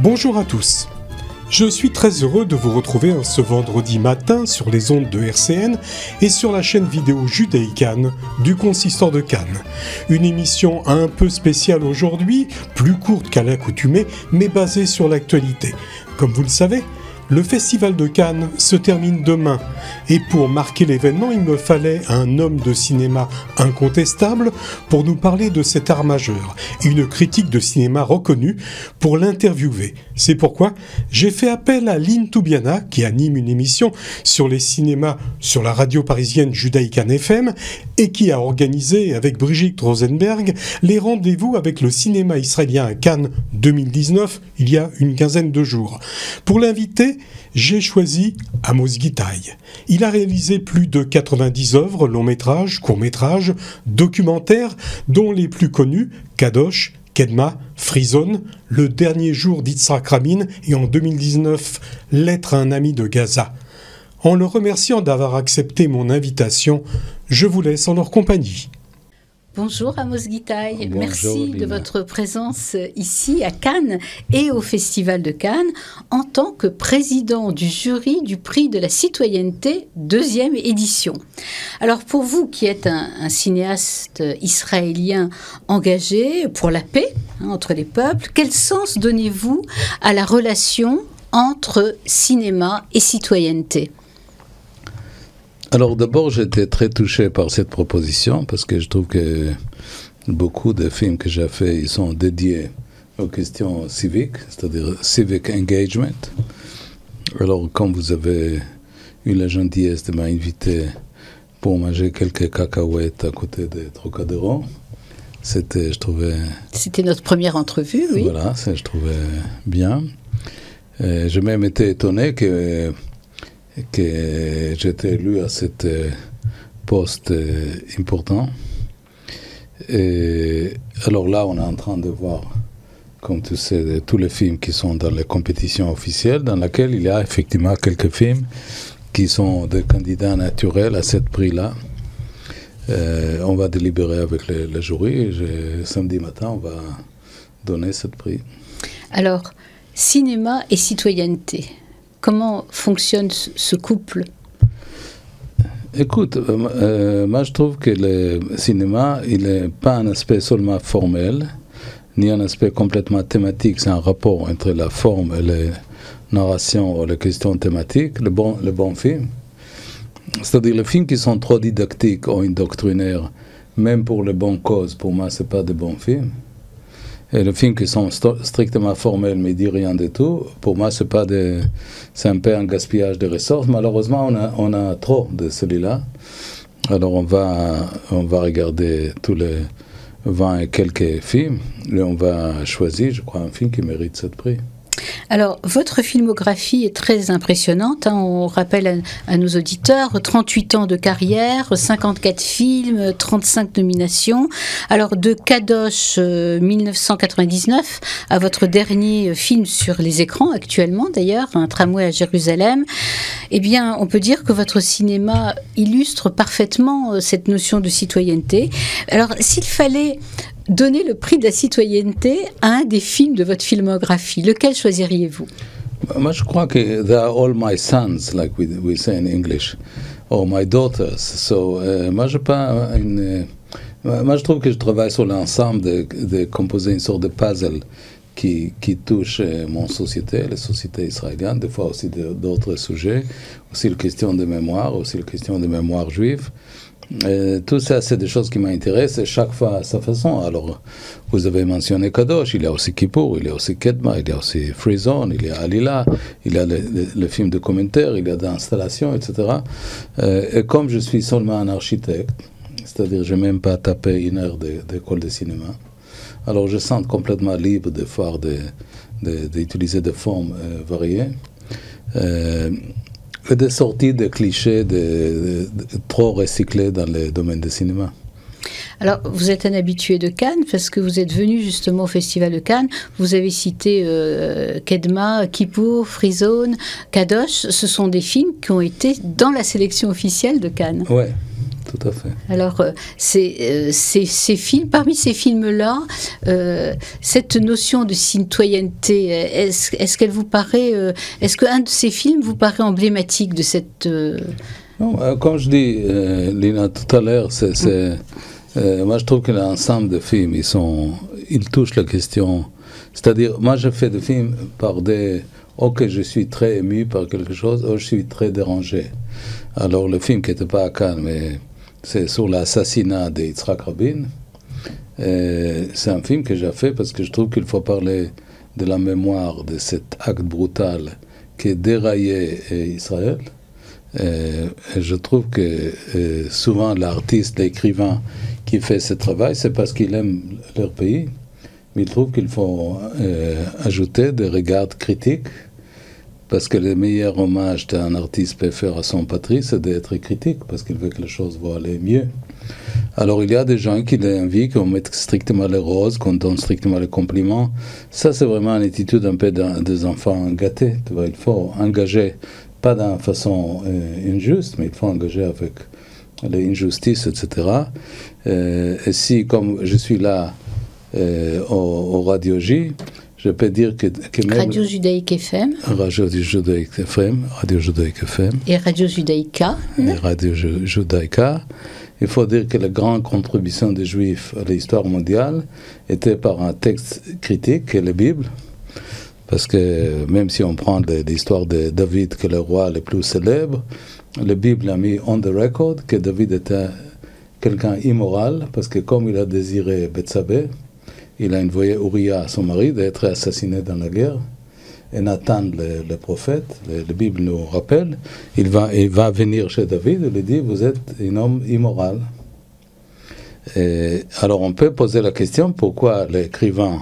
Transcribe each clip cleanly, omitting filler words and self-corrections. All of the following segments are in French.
Bonjour à tous. Je suis très heureux de vous retrouver ce vendredi matin sur les ondes de RCN et sur la chaîne vidéo Judéi-Cannes du Consistoire de Cannes. Une émission un peu spéciale aujourd'hui, plus courte qu'à l'accoutumée, mais basée sur l'actualité. Comme vous le savez, le Festival de Cannes se termine demain et pour marquer l'événement, il me fallait un homme de cinéma incontestable pour nous parler de cet art majeur et une critique de cinéma reconnue pour l'interviewer. C'est pourquoi j'ai fait appel à Lynn Toubiana qui anime une émission sur les cinémas sur la radio parisienne Judéi-Cannes FM et qui a organisé avec Brigitte Rosenberg les rendez-vous avec le cinéma israélien à Cannes 2019 il y a une quinzaine de jours. Pour l'inviter, j'ai choisi Amos Gitaï. Il a réalisé plus de 90 œuvres, longs-métrages, courts-métrages, documentaires, dont les plus connus, Kadosh, Kedma, Freezone, Le dernier jour d'Yitzhak Rabin et en 2019, Lettre à un ami de Gaza. En le remerciant d'avoir accepté mon invitation, je vous laisse en leur compagnie. Bonjour Amos Gitaï, Bonjour, merci Lina. de votre présence ici à Cannes et au Festival de Cannes en tant que président du jury du prix de la citoyenneté, 2e édition. Alors pour vous qui êtes un cinéaste israélien engagé pour la paix entre les peuples, quel sens donnez-vous à la relation entre cinéma et citoyenneté ? Alors d'abord, j'étais très touché par cette proposition parce que je trouve que beaucoup de films que j'ai faits, ils sont dédiés aux questions civiques, c'est-à-dire civic engagement. Alors comme vous avez eu la gentillesse de m'inviter pour manger quelques cacahuètes à côté de Trocadéro, c'était, je trouvais... C'était notre première entrevue, oui. Voilà, ça je trouvais bien. J'ai même été étonné que j'étais élu à cet poste important. Et alors là, on est en train de voir, comme tu sais, tous les films qui sont dans les compétitions officielles, dans lesquelles il y a effectivement quelques films qui sont des candidats naturels à ce prix-là. On va délibérer avec le jury et samedi matin, on va donner ce prix. Alors, cinéma et citoyenneté. Comment fonctionne ce couple ? Écoute, moi je trouve que le cinéma, il n'est pas un aspect seulement formel, ni un aspect complètement thématique, c'est un rapport entre la forme et la narration ou les questions thématiques, le bon film. C'est-à-dire les films qui sont trop didactiques ou indoctrinaires, même pour les bonnes causes, pour moi, ce n'est pas de bons films. Et les films qui sont strictement formels mais disent rien du tout, pour moi c'est un peu un gaspillage de ressources. Malheureusement on a trop de celui-là. Alors on va regarder tous les 20 et quelques films et on va choisir, je crois, un film qui mérite ce prix. Alors, votre filmographie est très impressionnante. On rappelle à nos auditeurs 38 ans de carrière, 54 films, 35 nominations. Alors, de Kadosh 1999 à votre dernier film sur les écrans, actuellement d'ailleurs, Un tramway à Jérusalem, eh bien, on peut dire que votre cinéma illustre parfaitement cette notion de citoyenneté. Alors, s'il fallait donner le prix de la citoyenneté à un des films de votre filmographie, lequel choisiriez-vous ? Moi, je crois que they are all my sons, like we say in English, or my daughters. So, moi, je trouve que je travaille sur l'ensemble de composer une sorte de puzzle qui touche mon société, la société israélienne, des fois aussi d'autres sujets, aussi la question de mémoire, aussi la question de mémoire juive. Tout ça, c'est des choses qui m'intéressent, et chaque fois à sa façon. Alors, vous avez mentionné Kadosh, il y a aussi Kippour, il y a aussi Kedma, il y a aussi Freezone, il y a Alila, il y a le film de commentaires, il y a d'installations, etc. Et comme je suis seulement un architecte, c'est-à-dire je n'ai même pas tapé une heure d'école de cinéma, alors je sens complètement libre de faire d'utiliser des formes variées. Et de sortir des clichés trop recyclés dans le domaine du cinéma. Alors, vous êtes un habitué de Cannes, parce que vous êtes venu justement au Festival de Cannes. Vous avez cité Kedma, Kippour, Freezone, Kadosh. Ce sont des films qui ont été dans la sélection officielle de Cannes. Oui, tout à fait. Alors, ces films, parmi ces films-là, cette notion de citoyenneté, est-ce qu'elle vous paraît, est-ce qu'un de ces films vous paraît emblématique de cette... Non, comme je dis, Lina, tout à l'heure, moi je trouve que l'ensemble des films, ils touchent la question. C'est-à-dire, moi je fais des films par ok, je suis très ému par quelque chose, je suis très dérangé. Alors le film qui n'était pas à Cannes, mais c'est sur l'assassinat d'Yitzhak Rabin. C'est un film que j'ai fait parce que je trouve qu'il faut parler de la mémoire de cet acte brutal qui a déraillé Israël. Et je trouve que souvent l'artiste, l'écrivain qui fait ce travail, c'est parce qu'il aime leur pays, mais il trouve qu'il faut ajouter des regards critiques, parce que le meilleur hommage qu'un artiste peut faire à son patrie, c'est d'être critique, parce qu'il veut que les choses vont aller mieux. Alors il y a des gens qui l'envient, qu'on mette strictement les roses, qu'on donne strictement les compliments. Ça, c'est vraiment une attitude un peu des enfants gâtés. Tu vois, il faut engager, pas d'une façon injuste, mais il faut engager avec les injustices, etc. Et si, comme je suis là au Radio J, je peux dire que même Radio Judaïque FM. Radio Judaïque FM, Radio Judaïque FM. Et Radio Judaïka. Et Radio Judaïka. Il faut dire que la grande contribution des Juifs à l'histoire mondiale était par un texte critique, qui est la Bible. Parce que même si on prend l'histoire de David, qui est le roi le plus célèbre, la Bible a mis on the record que David était quelqu'un immoral, parce que comme il a désiré Bethsabée, il a envoyé Uriah, son mari, d'être assassiné dans la guerre. Et Nathan, le prophète, la Bible nous rappelle, il va venir chez David et lui dit, vous êtes un homme immoral. Et alors on peut poser la question, pourquoi l'écrivain,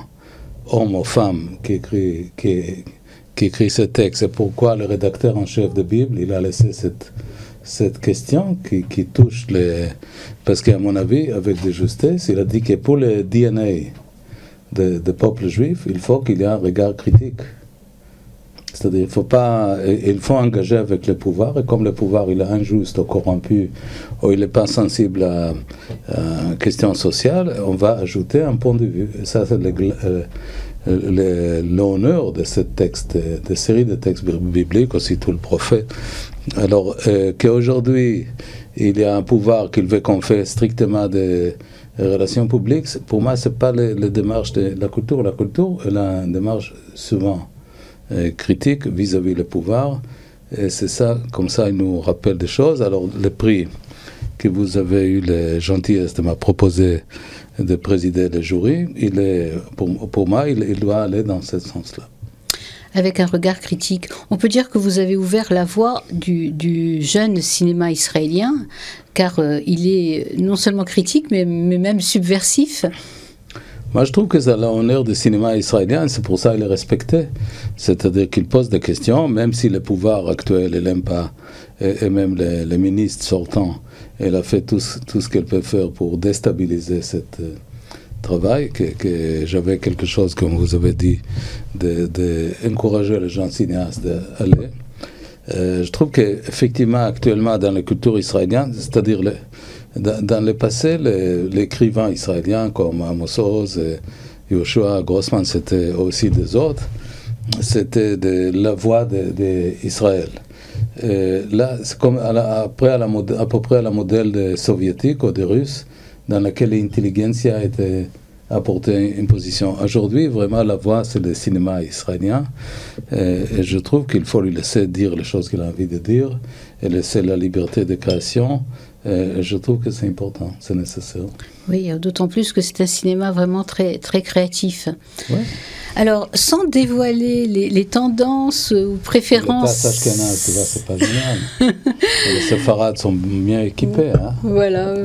homme ou femme, qui écrit ce texte, et pourquoi le rédacteur en chef de Bible, il a laissé cette question qui touche les... Parce qu'à mon avis, avec de justesse, il a dit que pour le DNA du peuple juif, il faut qu'il y ait un regard critique. C'est-à-dire, il faut engager avec le pouvoir, et comme le pouvoir il est injuste ou corrompu, ou il n'est pas sensible à une question sociale, on va ajouter un point de vue. Et ça, c'est l'honneur de ce texte, de série de textes bibliques, aussi tout le prophète. Alors, qu'aujourd'hui, il y a un pouvoir qui veut qu'on fait strictement des relations publiques, pour moi, ce n'est pas la démarche de la culture. La culture est la démarche souvent critique vis-à-vis du pouvoir, et c'est ça, comme ça, il nous rappelle des choses. Alors, le prix que vous avez eu la gentillesse de me proposer de présider le jury, pour moi, il doit aller dans ce sens-là. Avec un regard critique. On peut dire que vous avez ouvert la voie du jeune cinéma israélien, car il est non seulement critique, mais même subversif. Moi, je trouve que c'est l'honneur du cinéma israélien, c'est pour ça qu'il est respecté. C'est-à-dire qu'il pose des questions, même si le pouvoir actuel ne l'aime pas, et même les ministres sortants, elle a fait tout ce qu'elle peut faire pour déstabiliser ce travail, que j'avais quelque chose, comme vous avez dit, d'encourager les gens cinéastes d'aller. Je trouve qu'effectivement, actuellement, dans la culture israélienne, c'est-à-dire dans le passé, les écrivains israéliens comme Amos Oz, Yoshua Grossman, c'était aussi des autres, c'était la voix d'Israël. Là, c'est comme à peu près à la modèle soviétique ou des Russes, dans laquelle l'intelligentsia était apportée une position. Aujourd'hui, vraiment, la voix, c'est le cinéma israélien. Et je trouve qu'il faut lui laisser dire les choses qu'il a envie de dire, et laisser la liberté de création. Je trouve que c'est important, c'est nécessaire. Oui, d'autant plus que c'est un cinéma vraiment très, très créatif. Ouais. Alors, sans dévoiler les tendances ou préférences... Le tasse Ashkenaz, tu vois, c'est pas génial. Les séfarades sont bien équipés. Hein. Voilà.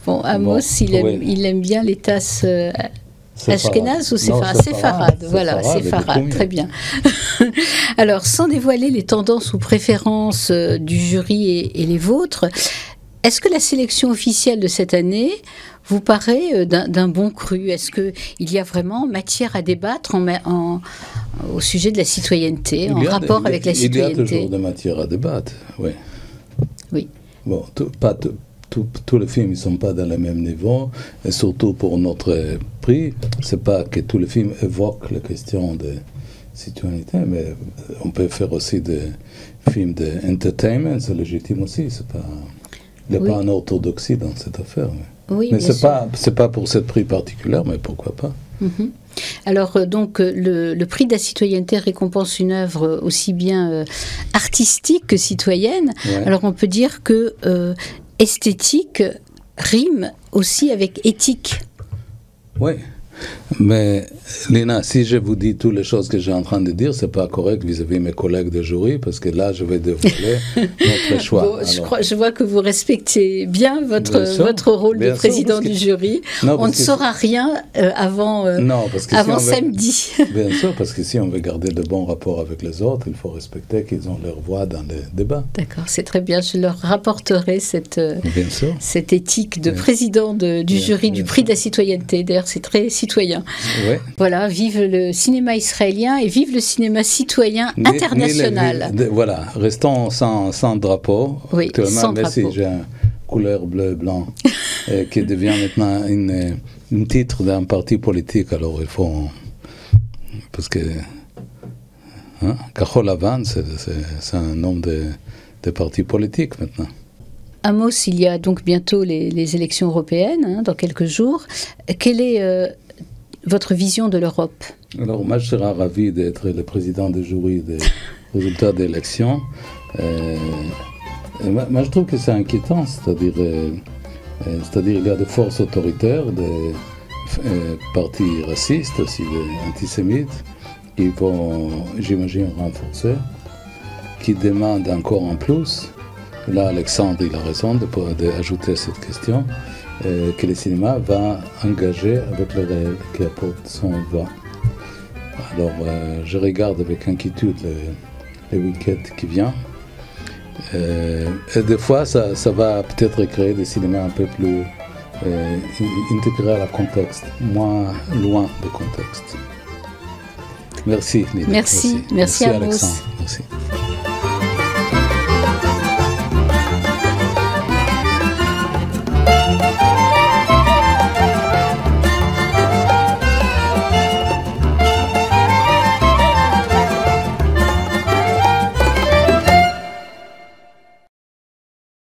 Bon, Amos, il aime bien les tasses Ashkenaz ou séfarades. Voilà, séfarades, très bien. Alors, sans dévoiler les tendances ou préférences du jury et les vôtres, est-ce que la sélection officielle de cette année vous paraît d'un bon cru? Est-ce qu'il y a vraiment matière à débattre au sujet de la citoyenneté, en rapport avec la citoyenneté? Il y a toujours de matière à débattre, oui. Oui. Bon, pas tous les films ne sont pas dans le même niveau, et surtout pour notre prix, c'est pas que tous les films évoquent la question de citoyenneté, mais on peut faire aussi des films d'entertainment, c'est légitime aussi, c'est pas... Il n'y a pas une orthodoxie dans cette affaire. Mais c'est pas pour cette prix particulier, mais pourquoi pas. Alors, donc, le prix de la citoyenneté récompense une œuvre aussi bien artistique que citoyenne. Ouais. Alors, on peut dire que esthétique rime aussi avec éthique. Oui. Mais Lina, si je vous dis toutes les choses que j'ai en train de dire, c'est pas correct vis-à-vis de mes collègues de jury, parce que là, je vais dévoiler notre choix. Bon, je vois que vous respectez bien votre rôle de président du jury. On ne saura rien avant samedi. Bien sûr, parce que si on veut garder de bons rapports avec les autres, il faut respecter qu'ils ont leur voix dans les débats. D'accord, c'est très bien. Je leur rapporterai cette éthique de président du jury du prix de la citoyenneté. D'ailleurs, c'est très citoyen. Ouais. Voilà, vive le cinéma israélien et vive le cinéma citoyen international. Voilà, restons sans drapeau. Oui, sans drapeau. Si j'ai une couleur bleu-blanc qui devient maintenant un titre d'un parti politique, alors il faut... Parce que... Kahol Lavan, c'est un nom de parti politique maintenant. Amos, il y a donc bientôt les élections européennes, dans quelques jours. Quelle est votre vision de l'Europe? Alors, moi, je serais ravi d'être le président du jury des résultats d'élections. Moi, je trouve que c'est inquiétant, c'est-à-dire il y a des forces autoritaires, des partis racistes, aussi des antisémites, qui vont, j'imagine, renforcer, qui demandent encore en plus. Là, Alexandre, il a raison d'ajouter cette question, que le cinéma va engager avec les règles qui apportent son voix. Alors, je regarde avec inquiétude les week-ends qui viennent. Et des fois, ça va peut-être créer des cinémas un peu plus intégrés à le contexte, moins loin du contexte. Merci, Lina. Merci Amos. Alexandre. Merci.